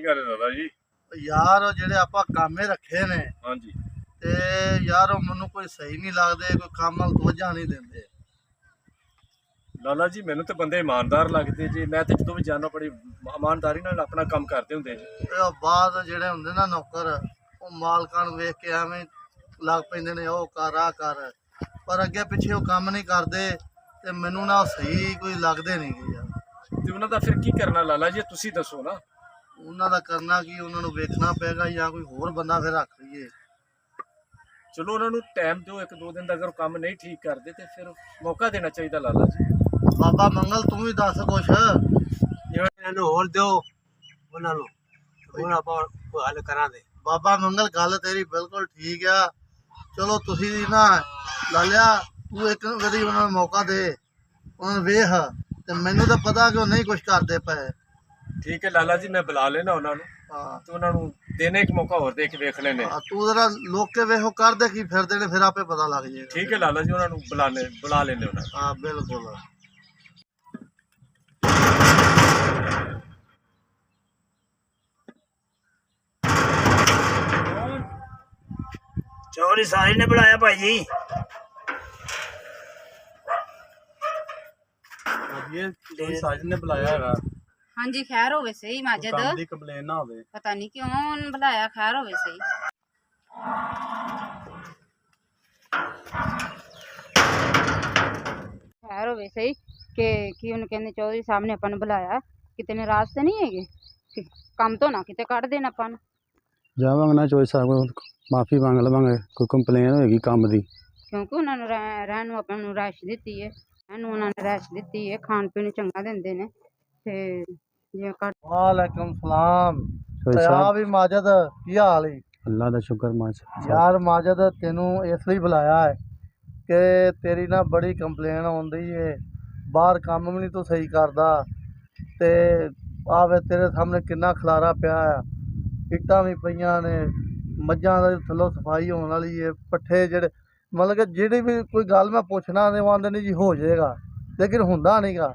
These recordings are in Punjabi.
ਗੱਲ ਹੈ ਦਾਦਾ ਜੀ? ਯਾਰ ਉਹ ਜਿਹੜੇ ਆਪਾਂ ਕਾਮੇ ਰੱਖੇ ਨੇ ਹਾਂਜੀ ਤੇ ਯਾਰ ਉਹ ਮੈਨੂੰ ਕੋਈ ਸਹੀ ਨਹੀਂ ਲੱਗਦੇ, ਕੋਈ ਕੰਮ ਵੱਲ ਤੋਜਾ ਨਹੀਂ ਦਿੰਦੇ। ਲਾਲਾ ਜੀ ਮੈਨੂੰ ਤੇ ਬੰਦੇ ਇਮਾਨਦਾਰ ਲੱਗਦੇ ਜੀ। ਮੈਂ ਤੇ ਜਦੋਂ ਵੀ ਜਾਣਾ ਬੜੀ ਇਮਾਨਦਾਰੀ ਨਾਲ ਆਪਣਾ ਕੰਮ ਕਰਦੇ ਹੁੰਦੇ ਜੀ। ਤੇ ਉਹ ਬਾਅਦ ਜਿਹੜੇ ਹੁੰਦੇ ਨਾ ਨੌਕਰ, ਉਹ ਮਾਲਕਾਂ ਨੂੰ ਵੇਖ ਕੇ ਐਵੇਂ ਲੱਗ ਪੈਂਦੇ ਨੇ, ਉਹ ਕਰ ਆ ਕਰ, ਪਰ ਅੱਗੇ ਪਿੱਛੇ ਉਹ ਕੰਮ ਨਹੀਂ ਕਰਦੇ ਤੇ ਮੈਨੂੰ ਨਾ ਸਹੀ ਕੋਈ ਲੱਗਦੇ ਨਹੀਂ ਗੇ ਯਾਰ। ਤੇ ਉਹਨਾਂ ਦਾ ਫਿਰ ਕੀ ਕਰਨਾ ਲਾਲਾ ਜੀ, ਤੁਸੀਂ ਦੱਸੋ ਨਾ। ਉਹਨਾਂ ਦਾ ਕਰਨਾ ਕੀ, ਉਹਨਾਂ ਨੂੰ ਵੇਖਣਾ ਪਏਗਾ ਜਾਂ ਕੋਈ ਹੋਰ ਬੰਦਾ ਫਿਰ ਰੱਖ ਲਈਏ। ਚਲੋ ਉਹਨਾਂ ਨੂੰ ਟਾਈਮ ਦਿਓ, 1-2 ਦਿਨ ਦਾ। ਅਗਰ ਉਹ ਕੰਮ ਨਹੀਂ ਠੀਕ ਕਰਦੇ ਤੇ ਫਿਰ ਮੌਕਾ ਦੇਣਾ ਚਾਹੀਦਾ ਲਾਲਾ ਜੀ। ਬਾਬਾ ਮੰਗਲ ਤੂੰ ਵੀ ਦੱਸ ਕੁਛ। ਇਹਨਾਂ ਨੂੰ ਹੋਰ ਦਿਓ ਉਹਨਾਂ ਨੂੰ, ਹੁਣ ਆਪਾਂ ਕੋਈ ਹੱਲ ਕਰਾਂਗੇ। ਬਾਬਾ ਮੰਗਲ ਗੱਲ ਤੇਰੀ ਬਿਲਕੁਲ ਠੀਕ ਆ। ਚਲੋ ਤੁਸੀਂ ਨਾ ਲਾਲਿਆ, ਤੂੰ ਇੱਕ ਵਾਰੀ ਉਹਨਾਂ ਨੂੰ ਮੌਕਾ ਦੇ, ਉਹਨਾਂ ਨੂੰ ਵੇਖ, ਤੇ ਮੈਨੂੰ ਤਾਂ ਪਤਾ ਕਿ ਉਹ ਨਹੀਂ ਕੁਛ ਕਰਦੇ ਪਏ। ਠੀਕ ਹੈ ਲਾਲਾ ਜੀ, ਮੈਂ ਬੁਲਾ ਲੈਣਾ ਉਹਨਾਂ ਨੂੰ ਹਾਂ ਤੇ ਉਹਨਾਂ ਨੂੰ ਦੇਣੇ ਇੱਕ ਮੌਕਾ ਹੋਰ ਦੇ ਕੇ ਵੇਖ ਲੈਣੇ। ਤੂੰ ਜਰਾ ਲੋਕ ਕੇ ਵੇਖੋ ਕਰਦੇ ਕੀ ਫਿਰਦੇ ਨੇ, ਫਿਰ ਆਪੇ ਪਤਾ ਲੱਗ ਜਾਏਗਾ। ਠੀਕ ਹੈ ਲਾਲਾ ਜੀ, ਉਹਨਾਂ ਨੂੰ ਬੁਲਾ ਲੈਣੇ ਉਹਨਾਂ ਨੂੰ। ਹਾਂ ਬਿਲਕੁਲ। चौधरी साहिल ने बुलाया भाई जी। ये साजिद ने बुलाया है। हाँ जी खैर होवे सही माजिद, काम दी कंप्लेन ना होवे। पता नहीं क्यों उन्होंने बुलाया, खैर होवे सही। खैर होवे सही कि उन्हें कहने चौधरी साहब ने अपन बुलाया, कितने नाराज तो नहीं है कि काम तो ना किते कट देना अपन। जावांगे ना चौधरी साहब को माफ़ी मांग लवांगे, कोई कंप्लेन होएगी काम दी। क्योंकि उन्होंने रहन ਨੂੰ अपन ਨੂੰ ਰੈਸ਼ ਦਿੱਤੀ ਹੈ, ਇਹਨੂੰ ਉਹਨਾਂ ਨੇ ਰੈਸ਼ ਦਿੱਤੀ ਹੈ, ਖਾਣ ਪੀਣ ਚੰਗਾ ਦਿੰਦੇ ਨੇ ਤੇ ਜਿਵੇਂ ਘੱਟ। ਵਾਲੇਕੁਮ ਸਲਾਮ। चौधरी ਆ साहब ਵੀ ਮਾਜਦ, ਕੀ ਹਾਲ ਹੈ? अल्लाह का शुक्र माशाल्लाह। ਯਾਰ ਮਾਜਦ ਤੈਨੂੰ ਇਸ ਲਈ ਬੁਲਾਇਆ ਹੈ ਕਿ ਤੇਰੀ ਨਾ ਬੜੀ ਕੰਪਲੇਨ ਆਉਂਦੀ ਏ, ਬਾਹਰ ਕੰਮ ਵੀ ਨਹੀਂ ਤੂੰ ਸਹੀ ਕਰਦਾ ਤੇ ਆਵੇ ਤੇਰੇ ਸਾਹਮਣੇ ਕਿੰਨਾ ਖਲਾਰਾ ਪਿਆ ਆ, ਇੱਟਾਂ ਵੀ ਪਈਆਂ ਨੇ, ਮੱਝਾਂ ਦਾ ਥੱਲੋਂ ਸਫਾਈ ਹੋਣ ਵਾਲੀ ਏ, ਪੱਠੇ ਜਿਹੜੇ ਮਤਲਬ ਕਿ ਜਿਹੜੀ ਵੀ ਕੋਈ ਗੱਲ ਮੈਂ ਪੁੱਛਣਾ ਨੇ ਉਹ ਆਂਦੇ ਨੇ ਜੀ ਹੋ ਜਾਏਗਾ, ਲੇਕਿਨ ਹੁੰਦਾ ਨਹੀਂਗਾ।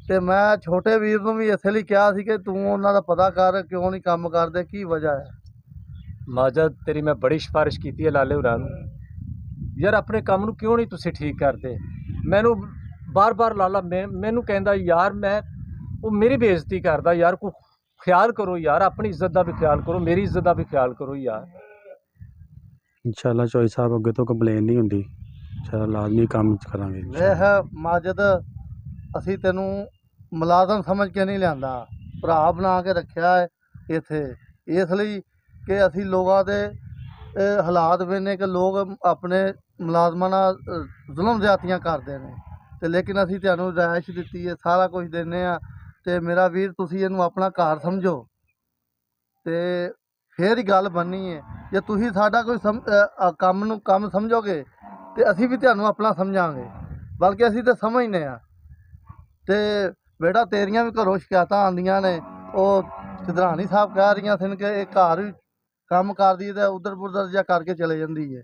ਤੇ ਮੈਂ ਛੋਟੇ ਵੀਰ ਨੂੰ ਵੀ ਇਸੇ ਲਈ ਕਿਹਾ ਸੀ ਕਿ ਤੂੰ ਉਹਨਾਂ ਦਾ ਪਤਾ ਕਰ, ਕਿਉਂ ਨਹੀਂ ਕੰਮ ਕਰਦੇ, ਕੀ ਵਜ੍ਹਾ ਹੈ। ਮਾਜਦ ਤੇਰੀ ਮੈਂ ਬੜੀ ਸਿਫਾਰਿਸ਼ ਕੀਤੀ ਹੈ ਲਾਲੇ ਹੋਰਾਂ ਨੂੰ, ਯਾਰ ਆਪਣੇ ਕੰਮ ਨੂੰ ਕਿਉਂ ਨਹੀਂ ਤੁਸੀਂ ਠੀਕ ਕਰਦੇ। ਮੈਨੂੰ ਬਾਰ-ਬਾਰ ਲਾਲਾ ਮੈਨੂੰ ਕਹਿੰਦਾ ਯਾਰ, ਮੈਂ ਉਹ ਮੇਰੀ ਬੇਇੱਜ਼ਤੀ ਕਰਦਾ ਯਾਰ, ਕੋਈ ਖਿਆਲ ਕਰੋ ਯਾਰ, ਆਪਣੀ ਇੱਜ਼ਤ ਦਾ ਵੀ ਖਿਆਲ ਕਰੋ, ਮੇਰੀ ਇੱਜ਼ਤ ਦਾ ਵੀ ਖਿਆਲ ਕਰੋ ਯਾਰ। इंशाल्लाह चौधरी साहब अगे तो कंप्लेन नहीं होंगी, इंशाल्लाह लाजमी काम करांगे। ਵੇਖ ਮਾਜਦ, ਅਸੀਂ ਤੈਨੂੰ ਮੁਲਾਜ਼ਮ ਸਮਝ ਕੇ ਨਹੀਂ ਲਿਆਂਦਾ, ਭਰਾ ਬਣਾ ਕੇ ਰੱਖਿਆ ਹੈ ਇੱਥੇ, ਇਸ ਲਈ ਕਿ ਅਸੀਂ ਲੋਕਾਂ ਦੇ ਹਾਲਾਤ ਵੇਖਦੇ ਕਿ ਲੋਕ ਆਪਣੇ ਮੁਲਾਜ਼ਮਾਂ ਨਾਲ ਜ਼ੁਲਮ ਜ਼ਿਆਦਤੀਆਂ ਕਰਦੇ ਨੇ, ਤੇ ਲੇਕਿਨ ਅਸੀਂ ਤੁਹਾਨੂੰ ਰਿਹਾਇਸ਼ ਦਿੱਤੀ ਹੈ, ਸਾਰਾ ਕੁਝ ਦਿੰਦੇ ਆ। ਤੇ ਮੇਰਾ ਵੀਰ ਤੁਸੀਂ ਇਹਨੂੰ ਆਪਣਾ ਘਰ ਸਮਝੋ ਤੇ ਫੇਰ ਹੀ ਗੱਲ ਬਣਨੀ ਹੈ। ਜੇ ਤੁਸੀਂ ਸਾਡਾ ਕੋਈ ਕੰਮ ਨੂੰ ਕੰਮ ਸਮਝੋਗੇ ਤੇ ਅਸੀਂ ਵੀ ਤੁਹਾਨੂੰ ਆਪਣਾ ਸਮਝਾਂਗੇ, ਬਲਕਿ ਅਸੀਂ ਤਾਂ ਸਮਝਦੇ ਹਾਂ। ਤੇ ਬੇਟਾ ਤੇਰੀਆਂ ਵੀ ਘਰੋਂ ਸ਼ਿਕਾਇਤਾਂ ਆਉਂਦੀਆਂ ਨੇ, ਉਹ ਸਿਧਰਾਣੀ ਸਾਹਿਬ ਕਹਿ ਰਹੀਆਂ ਸਨ ਕਿ ਇਹ ਘਰ ਵੀ ਕੰਮ ਕਰਦੀ ਹੈ ਤੇ ਉਧਰ ਪੁਧਰ ਜਿਹਾ ਕਰਕੇ ਚਲੇ ਜਾਂਦੀ ਹੈ।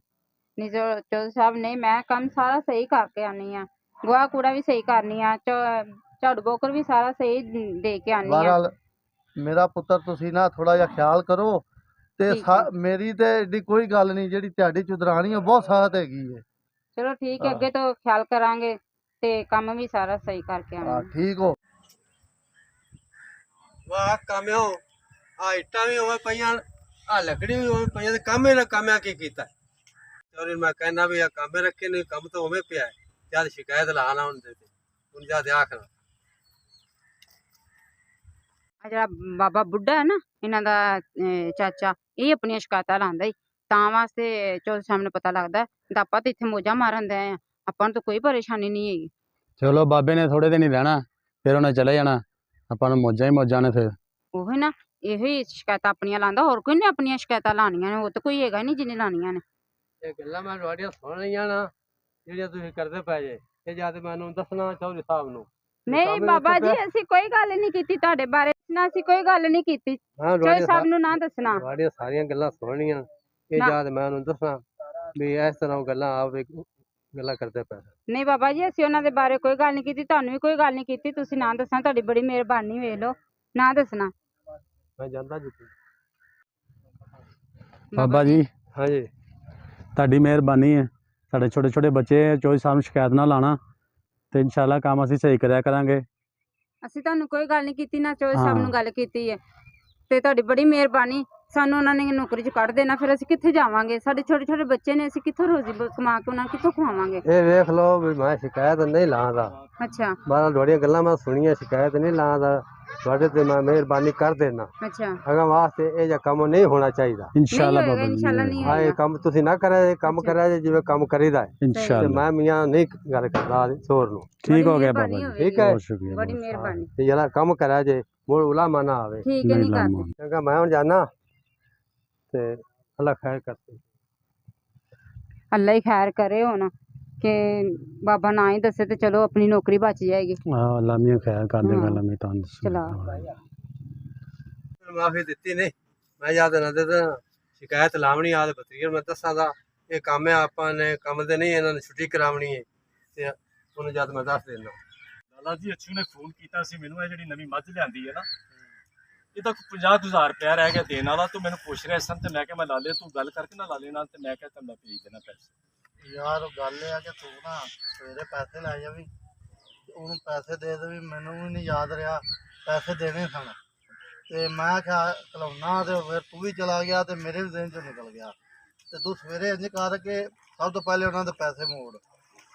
ਨਹੀਂ ਚੌਧਰੀ ਸਾਹਿਬ ਨਹੀਂ, ਮੈਂ ਕੰਮ ਸਾਰਾ ਸਹੀ ਕਰਕੇ ਆਨੀ ਆ, ਗੋਹਾ ਕੂੜਾ ਵੀ ਸਹੀ ਕਰਨੀ ਆ, ਝਾੜੂ ਬੋਕਰ ਵੀ ਸਾਰਾ ਸਹੀ ਦੇ ਕੇ ਆਨੀ ਆ। ਬਹਰਹਾਲ ਮੇਰਾ ਪੁੱਤਰ ਤੁਸੀਂ ਨਾ ਥੋੜਾ ਜਿਹਾ ਖਿਆਲ ਕਰੋ ਤੇ ਮੇਰੀ ਤੇ ਏਡੀ ਕੋਈ ਗੱਲ ਨਹੀਂ, ਜਿਹੜੀ ਤੁਹਾਡੀ ਚੁਦਰਾਣੀ ਉਹ ਬਹੁਤ ਸਖਤ ਹੈਗੀ ਹੈ। ਚਲੋ ਠੀਕ ਹੈ, ਅੱਗੇ ਤੋਂ ਖਿਆਲ ਕਰਾਂਗੇ ਤੇ ਕੰਮ ਵੀ ਸਾਰਾ ਸਹੀ ਕਰਕੇ ਹਾਂ ਆਵਾਂਗੇ। ਠੀਕ ਹੋ। वाह काम्यो आ इट्टा भी होवे पईयां, आ लकड़ी भी होवे पईयां, ते कामे ना काम्या की कीता। चौधरी मैं कहना भी आ कामे रखे नहीं, काम तो होवे पिया है, जद शिकायत ला ना हुन देते हुन जा आखना। ਆ ਜਿਹੜਾ ਬਾਬਾ ਬੁੱਢਾ ਹੈ ਨਾ, ਇਹਨਾਂ ਦਾ ਚਾਚਾ, ਇਹ ਆਪਣੀਆਂ ਸ਼ਿਕਾਇਤਾਂ ਲਾਉਂਦਾ ਹੀ, ਤਾਂ ਵਾਸਤੇ ਚੌਧਰੀ ਸਾਹਿਬ ਨੂੰ ਪਤਾ ਲੱਗਦਾ ਤਾਂ ਆਪਾਂ ਤਾਂ ਇੱਥੇ ਮੋਜਾਂ ਮਾਰਨ ਦੇ ਆ, ਆਪਾਂ ਨੂੰ ਤਾਂ ਕੋਈ ਪਰੇਸ਼ਾਨੀ ਨਹੀਂ ਹੈਗੀ। चलो बाबे ने थोड़े दिन ही रहना, फिर उन्हें चले जाना, अपन मौजा ही मौजा ने फिर। ਉਹੀ ਨਾ, ਇਹੋ ਹੀ ਸ਼ਿਕਾਇਤਾਂ ਆਪਣੀਆਂ ਲਾਉਂਦਾ, ਹੋਰ ਕੋਈ ਨਹੀਂ ਆਪਣੀਆਂ ਸ਼ਿਕਾਇਤਾਂ ਲਾਉਣੀਆਂ ਨੇ, ਉਹ ਤਾਂ ਕੋਈ ਹੈਗਾ ਨਹੀਂ ਜਿਹਨੇ ਲਾਉਣੀਆਂ ਨੇ। ਇਹ ਗੱਲਾਂ ਮੈਂ ਤੁਹਾਡੀਆਂ ਸੁਣ ਲਈਆਂ ਨਾ, ਜਿਹੜੀਆਂ ਤੁਸੀਂ ਕਰਦੇ ਪਏ ਜੇ, ਇਹ ਜਦ ਮੈਨੂੰ ਦੱਸਣਾ ਚੌਧਰੀ ਸਾਹਿਬ ਨੂੰ। ਨਹੀਂ ਬਾਬਾ ਜੀ, ਅਸੀਂ ਕੋਈ ਗੱਲ ਨਹੀਂ ਕੀਤੀ ਤੁਹਾਡੇ ਬਾਰੇ, ਨਾ ਅਸੀਂ ਕੋਈ ਗੱਲ ਨਹੀਂ ਕੀਤੀ, ਚੌਧਰੀ ਸਾਹਿਬ ਨੂੰ ਨਾ ਦੱਸਣਾ। ਤੁਹਾਡੀਆਂ ਸਾਰੀਆਂ ਗੱਲਾਂ ਸੁਣਨੀਆਂ, ਇਹ ਜਦ ਮੈਂ ਉਹਨੂੰ ਦੱਸਣਾ ਵੀ ਇਸ ਤਰ੍ਹਾਂ ਗੱਲਾਂ ਆਪ ਗੱਲਾਂ ਕਰਦੇ ਪਏ। ਨਹੀਂ ਬਾਬਾ ਜੀ, ਅਸੀਂ ਉਹਨਾਂ ਦੇ ਬਾਰੇ ਕੋਈ ਗੱਲ ਨਹੀਂ ਕੀਤੀ, ਤੁਹਾਨੂੰ ਵੀ ਕੋਈ ਗੱਲ ਨਹੀਂ ਕੀਤੀ, ਤੁਸੀਂ ਨਾ ਦੱਸਣਾ, ਤੁਹਾਡੀ ਬੜੀ ਮਿਹਰਬਾਨੀ, ਵੇਖ ਲਓ, ਨਾ ਦੱਸਣਾ। ਮੈਂ ਜਾਂਦਾ ਜੀ। ਬਾਬਾ ਜੀ ਹਾਂਜੀ ਤੁਹਾਡੀ ਮਿਹਰਬਾਨੀ ਹੈ। ਸਾਡੇ ਛੋਟੇ ਛੋਟੇ ਬੱਚੇ ਚੌਧਰੀ ਸਾਹਿਬ ਨੂੰ ਸ਼ਿਕਾਇਤ ਨਾ ਲਾਣਾ ਤੇ ਇਨਸ਼ਾਅੱਲਾ ਕੰਮ ਅਸੀਂ ਸਹੀ ਕਰਿਆ ਕਰਾਂਗੇ। ਅਸੀਂ ਤੁਹਾਨੂੰ ਕੋਈ ਗੱਲ ਨਹੀਂ ਕੀਤੀ, ਨਾ ਚੌਧਰੀ ਸਾਹਿਬ ਹਾਂ। ਨੂੰ ਗੱਲ ਕੀਤੀ ਹੈ, ਤੇ ਤੁਹਾਡੀ ਬੜੀ ਮਿਹਰਬਾਨੀ। ਸਾਨੂੰ ਉਹਨਾਂ ਨੇ ਨੌਕਰੀ 'ਚ ਕੱਢ ਦੇਣਾ, ਫਿਰ ਅਸੀਂ ਕਿੱਥੇ ਜਾਵਾਂਗੇ? ਸਾਡੇ ਛੋਟੇ ਛੋਟੇ ਬੱਚੇ ਨੇ, ਅਸੀਂ ਕਿੱਥੋਂ ਰੋਜ਼ੀ ਕਮਾ ਕੇ ਉਹਨਾਂ ਨੂੰ ਕਿੱਥੋਂ ਖਵਾਵਾਂਗੇ? ਇਹ ਵੇਖ ਲਓ ਵੀ ਮੈਂ ਸ਼ਿਕਾਇਤ ਨਹੀਂ ਲਾਉਂਦਾ, ਅੱਛਾ ਬਾਹਰ ਤੁਹਾਡੀਆਂ ਗੱਲਾਂ ਮੈਂ ਸੁਣੀਆਂ, ਸ਼ਿਕਾਇਤ ਨਹੀਂ ਲਾਉਂਦਾ, ਤੁਹਾਡੇ ਤੇ ਮੈਂ ਮਿਹਰਬਾਨੀ ਕਰ ਦੇਣਾ। ਅੱਛਾ, ਅਗਾਂ ਵਾਸਤੇ ਇਹ ਜਿਹਾ ਕੰਮ ਨਹੀਂ ਹੋਣਾ ਚਾਹੀਦਾ। ਇਨਸ਼ਾਅੱਲਾ ਨਹੀਂ ਹੋਏਗਾ, ਬਾਬਾ ਜੀ ਇਨਸ਼ਾਅੱਲਾ ਨਹੀਂ ਹਾਂ, ਇਹ ਹੋਏਗਾ। ਕੰਮ ਤੁਸੀਂ ਨਾ ਕਰਿਆ, ਇਹ ਕੰਮ ਕਰਿਆ ਜੇ ਜਿਵੇਂ ਕੰਮ ਕਰੀਦਾ ਹੈ। ਤੇ ਇਨਸ਼ਾਅੱਲਾ ਮੈਂ ਮੀਆਂ ਨਹੀਂ ਗੱਲ ਕਰਦਾ ਚੋਰ ਨੂੰ, ਠੀਕ ਹੋ ਗਿਆ ਬੜੀ ਬਾਬਾ ਜੀ। ਮਿਹਰਬਾਨੀ ਠੀਕ ਹੈ। ਬਹੁਤ ਸ਼ੁਕਰੀਆ ਬੜੀ ਬਹੁਤ ਮਿਹਰਬਾਨੀ। ਤੇ ਜਿਹੜਾ ਕੰਮ ਕਰਿਆ ਜੇ ਮੁੜ ਉਲਾਮਾ ਨਾ ਆਵੇ। ਠੀਕ ਹੈ, ਨਹੀਂ ਕਰਦੇ। ਲਾਮਾ। ਚੰਗਾ ਮੈਂ ਹੁਣ ਜਾਣਾ ਤੇ ਅੱਲਾ ਖੈਰ ਕਰਤੇ। ਅੱਲਾ ਹੀ ਖੈਰ ਕਰੇ ਹੁਣ, ਕਿ ਬਾਬਾ ਨਾ ਹੀ ਦੱਸੇ ਤੇ ਚਲੋ ਆਪਣੀ ਨੌਕਰੀ ਬਚ ਜਾਏਗੀ। ਹਾਂ ਲਾਮੀਆਂ ਖੈਰ ਕਰ ਦੇਗਾ ਹਾਂ। ਲਾਮੀ ਤਾਂ ਚਲਾ। ਮਾਫੀ ਦਿੱਤੀ ਨਹੀਂ, ਮੈਂ ਯਾਦ ਨਾ ਦੇ ਤਾਂ ਸ਼ਿਕਾਇਤ ਲਾਵਣੀ ਆਦ ਬਤਰੀਰ ਮੈਂ ਦੱਸਾਂ ਦਾ ਇਹ ਕੰਮ ਹੈ, ਆਪਾਂ ਨੇ ਕੰਮ ਦੇ ਨਹੀਂ, ਇਹਨਾਂ ਨੇ ਛੁੱਟੀ ਕਰਾਉਣੀ ਹੈ ਤੇ ਉਹਨੂੰ ਜਦ ਮੈਂ ਦੱਸ ਦੇਣਾ। ਲਾਲਾ ਜੀ ਅੱਛੂ ਨੇ ਫੋਨ ਕੀਤਾ ਸੀ ਮੈਨੂੰ, ਇਹ ਜਿਹੜੀ ਨਵੀਂ ਮੱਝ ਲਿਆਂਦੀ ਹੈ ਨਾ, ਇਹ ਤਾਂ 50,000 ਰੁਪਇਆ ਰਹਿ ਗਿਆ ਦੇਣ ਵਾਲਾ। ਤੂੰ ਮੈਨੂੰ ਪੁੱਛ ਰਿਹਾ ਸਨ ਤੇ ਮੈਂ ਕਿਹਾ ਮੈਂ ਲਾਲੇ ਤੂੰ ਗੱਲ ਕਰਕੇ ਨਾ ਲਾਲੇ ਨਾਲ, ਤੇ ਮੈਂ ਕਿਹਾ ਮੈਂ ਭੇਜ ਦੇਣਾ ਪੈਸੇ। ਯਾਰ ਗੱਲ ਇਹ ਆ ਕਿ ਤੂੰ ਨਾ ਸਵੇਰੇ ਪੈਸੇ ਲੈ ਜਾਵੀਂ, ਉਹਨੂੰ ਪੈਸੇ ਦੇ ਦੇਵੀਂ। ਮੈਨੂੰ ਵੀ ਨਹੀਂ ਯਾਦ ਰਿਹਾ ਪੈਸੇ ਦੇਣੇ ਸਨ, ਤੇ ਮੈਂ ਕਿਹਾ ਖਲਾਉਣਾ, ਤੇ ਫਿਰ ਤੂੰ ਵੀ ਚਲਾ ਗਿਆ ਤੇ ਮੇਰੇ ਵੀ ਦਿਨ ਚੋਂ ਨਿਕਲ ਗਿਆ। ਤੇ ਤੂੰ ਸਵੇਰੇ ਇੰਝ ਕਰ ਕੇ ਸਭ ਤੋਂ ਪਹਿਲੇ ਉਹਨਾਂ ਦੇ ਪੈਸੇ ਮੋੜ।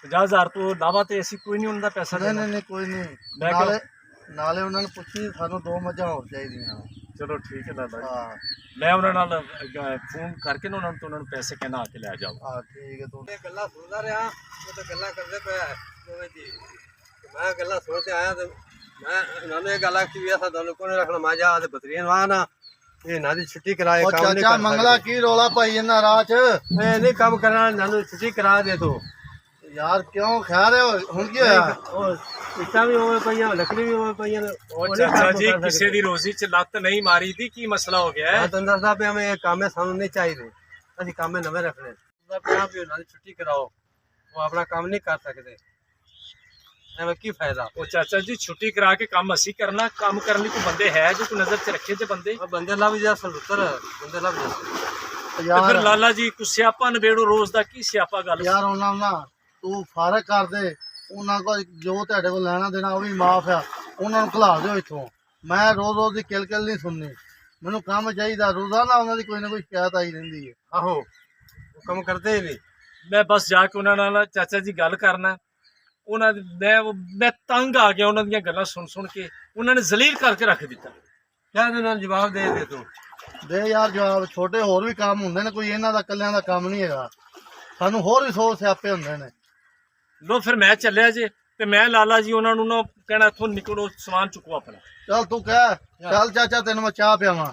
50,000 ਤੋਂ ਇਲਾਵਾ ਤੇ ਅਸੀਂ ਕੋਈ ਨਹੀਂ ਉਹਨਾਂ ਦਾ ਪੈਸਾ ਨਹੀਂ ਦੇਣਾ। ਨਹੀਂ ਕੋਈ ਨਹੀਂ, ਮੈਂ ਨਾਲੇ ਉਹਨਾਂ ਨੂੰ ਪੁੱਛੀ ਸਾਨੂੰ 2 ਮੱਝਾਂ ਹੋਰ ਚਾਹੀਦੀਆਂ। ਚਲੋ ਠੀਕ ਹੈ ਲਾਲਾ ਜੀ, ਹਾਂ ਮੈਂ ਉਹਨਾਂ ਨਾਲ ਫੋਨ ਕਰਕੇ ਨਾ ਉਹਨਾਂ ਨੂੰ ਪੈਸੇ ਕਹਿਣਾ ਆ ਕੇ ਲੈ ਜਾਓ। ਹਾਂ ਠੀਕ ਹੈ। ਤੂੰ ਇਹ ਗੱਲਾਂ ਸੁਣਦਾ ਰਿਹਾ, ਉਹ ਤਾਂ ਗੱਲਾਂ ਕਰਦੇ ਪਿਆ ਦੋਵੇਂ ਜੀ, ਮੈਂ ਗੱਲਾਂ ਸੁਣ ਕੇ ਆਇਆ ਤੇ ਮੈਂ ਉਹਨਾਂ ਨੂੰ ਇਹ ਗੱਲ ਆਖੀ ਵੀ ਅਸਾਂ ਤੁਹਾਨੂੰ ਕੋਈ ਰੱਖਣਾ, ਮੈਂ ਜਾ ਤੇ ਬਤਰੀਆਂ ਨੂੰ ਆ ਨਾ ਇਹ ਨਾ ਦੀ ਛੁੱਟੀ ਕਰਾਏ, ਉਹ ਕੰਮ ਨਹੀਂ ਚਾਚਾ ਕਰ ਮੰਗਲਾ ਸਕਦੇ। ਕੀ ਰੋਲਾ ਪਾਈ ਇਹਨਾਂ ਰਾਹ 'ਚ? ਇਹ ਨਹੀਂ ਕੰਮ ਕਰਨਾ, ਨਾਨੂੰ ਛੁੱਟੀ ਕਰਾ ਦੇ ਤੂੰ। ਯਾਰ ਕਿਉਂ ਖਾ ਰਹੇ ਹੋ? ਹੁਣ ਕੀ ਹੋਇਆ? ਉਹ ਇੱਟਾਂ ਵੀ ਹੋਵੇ ਪਈਆਂ, ਲੱਕੜੀ ਵੀ ਹੋਵੇ ਪਈਆਂ, ਉਹ ਚਾਚਾ ਜੀ ਕਿਸੇ ਦੀ ਰੋਜ਼ੀ ਚ ਲੱਤ ਨਹੀਂ ਮਾਰੀ ਦੀ, ਕੀ ਮਸਲਾ ਹੋ ਗਿਆ ਮੈਂ ਹੈ? ਤੁਹਾਨੂੰ ਦੱਸਦਾ ਪਿਆ, ਮੈਂ ਇਹ ਕੰਮ ਸਾਨੂੰ ਨਹੀਂ ਚਾਹੀਦੇ, ਅਸੀਂ ਕੰਮ ਨਵੇਂ ਰੱਖਣੇ। ਦੱਸਦਾ ਪਿਆ ਵੀ ਉਹਨਾਂ ਦੀ ਛੁੱਟੀ ਕਰਾਓ, ਉਹ ਆਪਣਾ ਕੰਮ ਨਹੀਂ ਕਰ ਸਕਦੇ, ਐਵੇਂ ਕੀ ਫਾਇਦਾ? ਉਹ ਚਾਚਾ ਜੀ ਛੁੱਟੀ ਕਰਾ ਕੇ ਕੰਮ ਅਸੀਂ ਕਰਨਾ, ਕੰਮ ਕਰਨ ਲਈ ਕੋਈ ਬੰਦੇ ਹੈ ਜੋ ਕੋਈ ਨਜ਼ਰ ਚ ਰੱਖੇ ਤੇ ਬੰਦੇ? ਉਹ ਬੰਦੇ ਲੱਭ ਜਾ ਸਲੁੱਤਰ, ਬੰਦੇ ਲੱਭ ਜਾ। ਤੇ ਫਿਰ ਯਾਰ ਲਾਲਾ ਜੀ ਕੁਛ ਸਿਆਪਾ ਨਿਬੇੜੋ, ਰੋਜ਼ ਦਾ ਕੀ ਸਿਆਪਾ ਗੱਲ? ਯਾਰ ਉਹਨਾਂ ਨਾ ਤੂੰ ਫਰਕ ਕਰ ਦੇ, ਉਹਨਾਂ ਕੋਲ ਜੋ ਤੁਹਾਡੇ ਕੋਲ ਲੈਣਾ ਦੇਣਾ ਉਹ ਵੀ ਮਾਫ ਆ, ਉਹਨਾਂ ਨੂੰ ਖਿਲਾ ਦਿਓ ਇੱਥੋਂ। ਮੈਂ ਰੋਜ਼ ਰੋਜ਼ ਦੀ ਕਿਲਕਿਲ ਨਹੀਂ ਸੁਣਨੀ, ਮੈਨੂੰ ਕੰਮ ਚਾਹੀਦਾ। ਰੋਜ਼ਾਨਾ ਉਹਨਾਂ ਦੀ ਕੋਈ ਨਾ ਕੋਈ ਸ਼ਿਕਾਇਤ ਆਈ ਰਹਿੰਦੀ ਹੈ। ਆਹੋ ਉਹ ਕੰਮ ਕਰਦੇ ਹੀ ਨਹੀਂ। ਮੈਂ ਬਸ ਜਾ ਕੇ ਉਹਨਾਂ ਨਾਲ ਚਾਚਾ ਜੀ ਗੱਲ ਕਰਨਾ, ਉਹਨਾਂ ਦੀ ਮੈਂ ਤੰਗ ਆ ਗਿਆ ਉਹਨਾਂ ਦੀਆਂ ਗੱਲਾਂ ਸੁਣ ਸੁਣ ਕੇ, ਉਹਨਾਂ ਨੇ ਜ਼ਲੀਲ ਕਰਕੇ ਰੱਖ ਦਿੱਤਾ। ਕਿਆ ਦੇ ਨਾਲ ਜਵਾਬ ਦੇ ਦੇ ਤੂੰ। ਦੇ ਯਾਰ ਜਵਾਬ, ਛੋਟੇ ਹੋਰ ਵੀ ਕੰਮ ਹੁੰਦੇ ਨੇ, ਕੋਈ ਇਹਨਾਂ ਦਾ ਇਕੱਲਿਆਂ ਦਾ ਕੰਮ ਨਹੀਂ ਹੈਗਾ, ਸਾਨੂੰ ਹੋਰ ਵੀ 100 ਸਿਆਪੇ ਹੁੰਦੇ ਨੇ। ਲੋ ਫਿਰ ਮੈਂ ਚੱਲਿਆ ਜੇ, ਤੇ ਮੈਂ ਲਾਲਾ ਜੀ ਉਹਨਾਂ ਨੂੰ ਨਾ ਕਹਿਣਾ ਇੱਥੋਂ ਨਿਕਲੋ, ਸਮਾਨ ਚੁੱਕੋ ਆਪਣਾ। ਚੱਲ ਤੂੰ ਕਹਿ, ਚੱਲ ਚਾਚਾ ਤੈਨੂੰ ਮੈਂ ਚਾਹ ਪਿਆਵਾਂ।